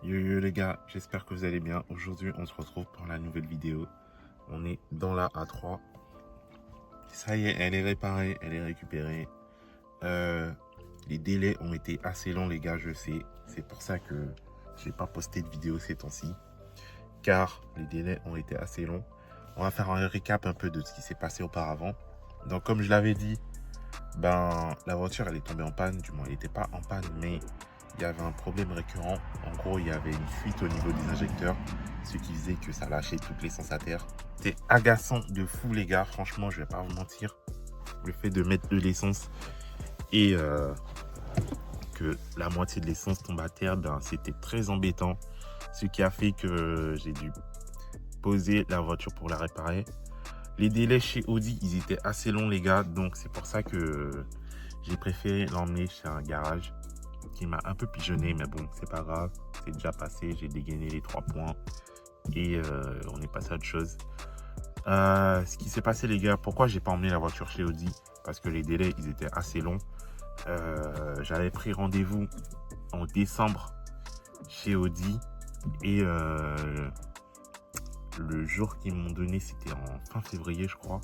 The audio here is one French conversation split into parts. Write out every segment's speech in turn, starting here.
Yo yo les gars, j'espère que vous allez bien. Aujourd'hui, on se retrouve pour la nouvelle vidéo. On est dans la A3. Ça y est, elle est réparée, elle est récupérée. Les délais ont été assez longs les gars, je sais. C'est pour ça que j'ai pas posté de vidéo ces temps-ci. Car les délais ont été assez longs. On va faire un récap un peu de ce qui s'est passé auparavant. Donc comme je l'avais dit, la voiture elle est tombée en panne. Du moins, elle n'était pas en panne, mais il y avait un problème récurrent. En gros, il y avait une fuite au niveau des injecteurs, ce qui faisait que ça lâchait toute l'essence à terre. C'était agaçant de fou, les gars. Franchement, je vais pas vous mentir. Le fait de mettre de l'essence et que la moitié de l'essence tombe à terre, c'était très embêtant. Ce qui a fait que j'ai dû poser la voiture pour la réparer. Les délais chez Audi, ils étaient assez longs, les gars. Donc, c'est pour ça que j'ai préféré l'emmener chez un garage qui m'a un peu pigeonné, mais bon, c'est pas grave, c'est déjà passé, j'ai dégainé les 3 points et on est passé à autre chose. Ce qui s'est passé les gars, pourquoi j'ai pas emmené la voiture chez Audi? Parce que les délais, ils étaient assez longs. J'avais pris rendez-vous en décembre chez Audi et le jour qu'ils m'ont donné, c'était en fin février, je crois.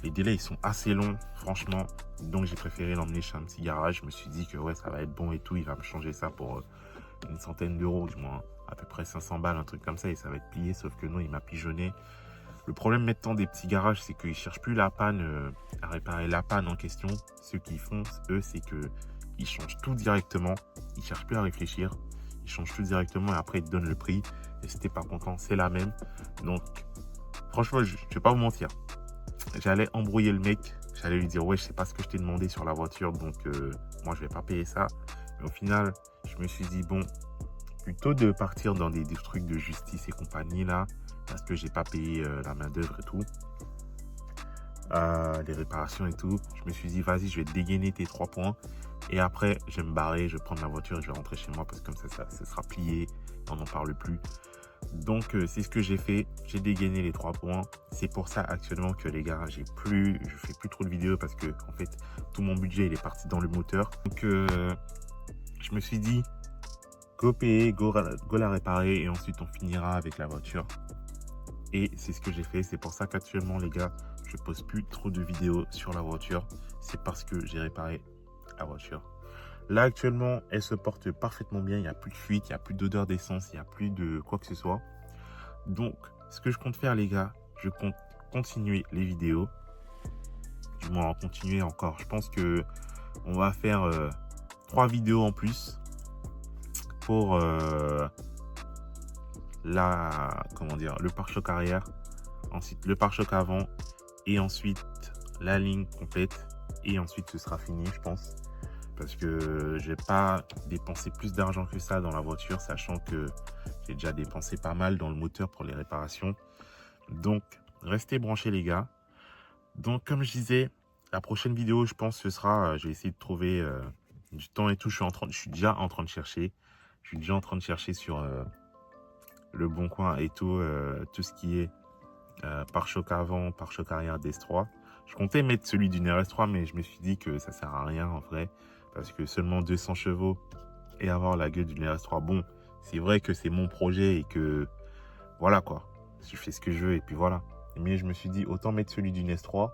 Les délais, ils sont assez longs, franchement. Donc, j'ai préféré l'emmener chez un petit garage. Je me suis dit que ouais, ça va être bon et tout. Il va me changer ça pour une centaine d'euros, du moins à peu près 500 balles, un truc comme ça. Et ça va être plié, sauf que non, il m'a pigeonné. Le problème maintenant des petits garages, c'est qu'ils ne cherchent plus la panne, à réparer la panne en question. Ce qu'ils font, eux, c'est qu'ils changent tout directement. Ils ne cherchent plus à réfléchir. Ils changent tout directement et après, ils te donnent le prix. Et si t'es pas content, c'est la même. Donc, franchement, je ne vais pas vous mentir. J'allais embrouiller le mec, j'allais lui dire ouais, je sais pas ce que je t'ai demandé sur la voiture, donc moi je vais pas payer ça. Mais au final, je me suis dit bon, plutôt de partir dans des trucs de justice et compagnie là, parce que j'ai pas payé la main d'œuvre et tout, les réparations et tout, je me suis dit vas-y, je vais dégainer tes 3 points et après je vais me barrer, je vais prendre ma voiture et je vais rentrer chez moi parce que comme ça sera plié, on n'en parle plus. Donc c'est ce que j'ai fait, j'ai dégainé les 3 points. C'est pour ça actuellement que les gars, je fais plus trop de vidéos parce que en fait tout mon budget il est parti dans le moteur. Donc je me suis dit go payer, go la réparer et ensuite on finira avec la voiture. Et c'est ce que j'ai fait, c'est pour ça qu'actuellement les gars, je pose plus trop de vidéos sur la voiture. C'est parce que j'ai réparé la voiture. Là, actuellement, elle se porte parfaitement bien. Il n'y a plus de fuite, il n'y a plus d'odeur d'essence, il n'y a plus de quoi que ce soit. Donc, ce que je compte faire, les gars, je compte continuer les vidéos. Du moins, en continuer encore. Je pense que on va faire 3 vidéos en plus pour le pare-choc arrière. Ensuite, le pare-choc avant. Et ensuite, la ligne complète. Et ensuite, ce sera fini, je pense. Parce que je vais pas dépenser plus d'argent que ça dans la voiture, sachant que j'ai déjà dépensé pas mal dans le moteur pour les réparations. Donc, restez branchés les gars. Donc, comme je disais, la prochaine vidéo, je pense, ce sera, je vais essayer de trouver du temps et tout. Je suis déjà en train de chercher. Je suis déjà en train de chercher sur le bon coin et tout, tout ce qui est pare-choc avant, pare-choc arrière DS3. Je comptais mettre celui d'une RS3, mais je me suis dit que ça sert à rien en vrai. Parce que seulement 200 chevaux et avoir la gueule d'une RS3, bon, c'est vrai que c'est mon projet et que voilà quoi. Je fais ce que je veux et puis voilà. Mais je me suis dit, autant mettre celui d'une S3,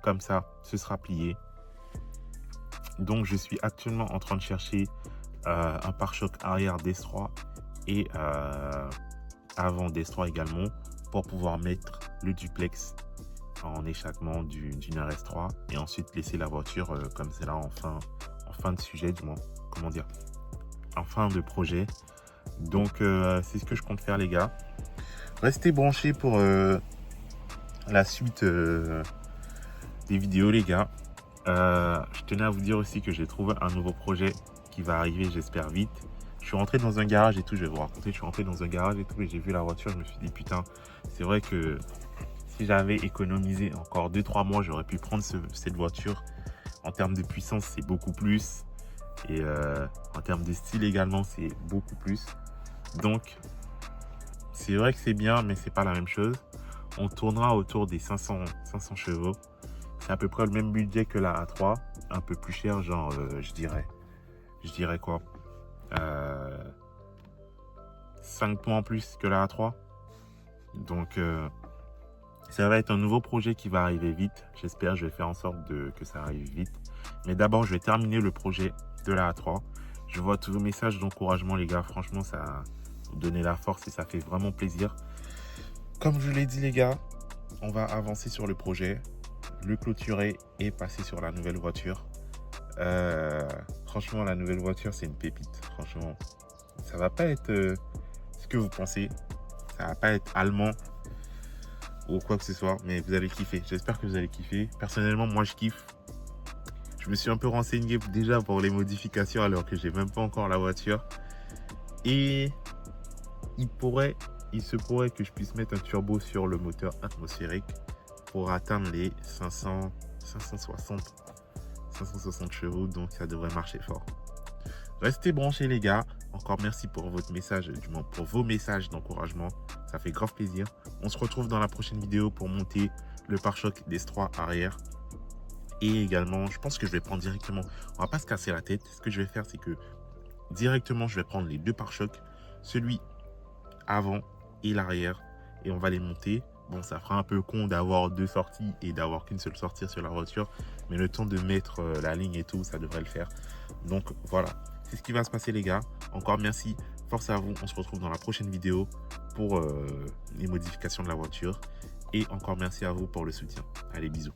comme ça, ce sera plié. Donc, je suis actuellement en train de chercher un pare-choc arrière DS3 et avant DS3 également pour pouvoir mettre le duplex en échappement d'une RS3 et ensuite laisser la voiture comme c'est là en fin de sujet, du moins, comment dire, en fin de projet. Donc c'est ce que je compte faire les gars. Restez branchés pour la suite des vidéos les gars. Je tenais à vous dire aussi que j'ai trouvé un nouveau projet qui va arriver, j'espère vite. Je suis rentré dans un garage et tout, je vais vous raconter, je suis rentré dans un garage et tout et j'ai vu la voiture, je me suis dit putain, c'est vrai que si j'avais économisé encore 2-3 mois, j'aurais pu prendre cette voiture. En termes de puissance, c'est beaucoup plus. Et en termes de style également, c'est beaucoup plus. Donc, c'est vrai que c'est bien, mais c'est pas la même chose. On tournera autour des 500 chevaux. C'est à peu près le même budget que la A3. Un peu plus cher, genre, je dirais quoi 5 points en plus que la A3. Donc, ça va être un nouveau projet qui va arriver vite. J'espère, je vais faire en sorte que ça arrive vite. Mais d'abord, je vais terminer le projet de la A3. Je vois tous vos messages d'encouragement, les gars. Franchement, ça vous donne la force et ça fait vraiment plaisir. Comme je l'ai dit, les gars, on va avancer sur le projet, le clôturer et passer sur la nouvelle voiture. Franchement, la nouvelle voiture, c'est une pépite. Franchement, ça va pas être ce que vous pensez. Ça va pas être allemand ou quoi que ce soit, mais vous allez kiffer. J'espère que vous allez kiffer. Personnellement, moi, je kiffe. Je me suis un peu renseigné déjà pour les modifications alors que j'ai même pas encore la voiture. Et il se pourrait que je puisse mettre un turbo sur le moteur atmosphérique pour atteindre les 560 chevaux, donc ça devrait marcher fort. Restez branchés, les gars. Encore merci pour votre message, du moins pour vos messages d'encouragement. Ça fait grave plaisir. On se retrouve dans la prochaine vidéo pour monter le pare-choc d'S3 arrière. Et également, je pense que je vais prendre directement, on va pas se casser la tête. Ce que je vais faire, c'est que directement, je vais prendre les deux pare-chocs, celui avant et l'arrière, et on va les monter. Bon, ça fera un peu con d'avoir deux sorties et d'avoir qu'une seule sortie sur la voiture, mais le temps de mettre la ligne et tout, ça devrait le faire. Donc voilà, c'est ce qui va se passer, les gars. Encore merci, force à vous. On se retrouve dans la prochaine vidéo pour les modifications de la voiture. Et encore merci à vous pour le soutien. Allez, bisous.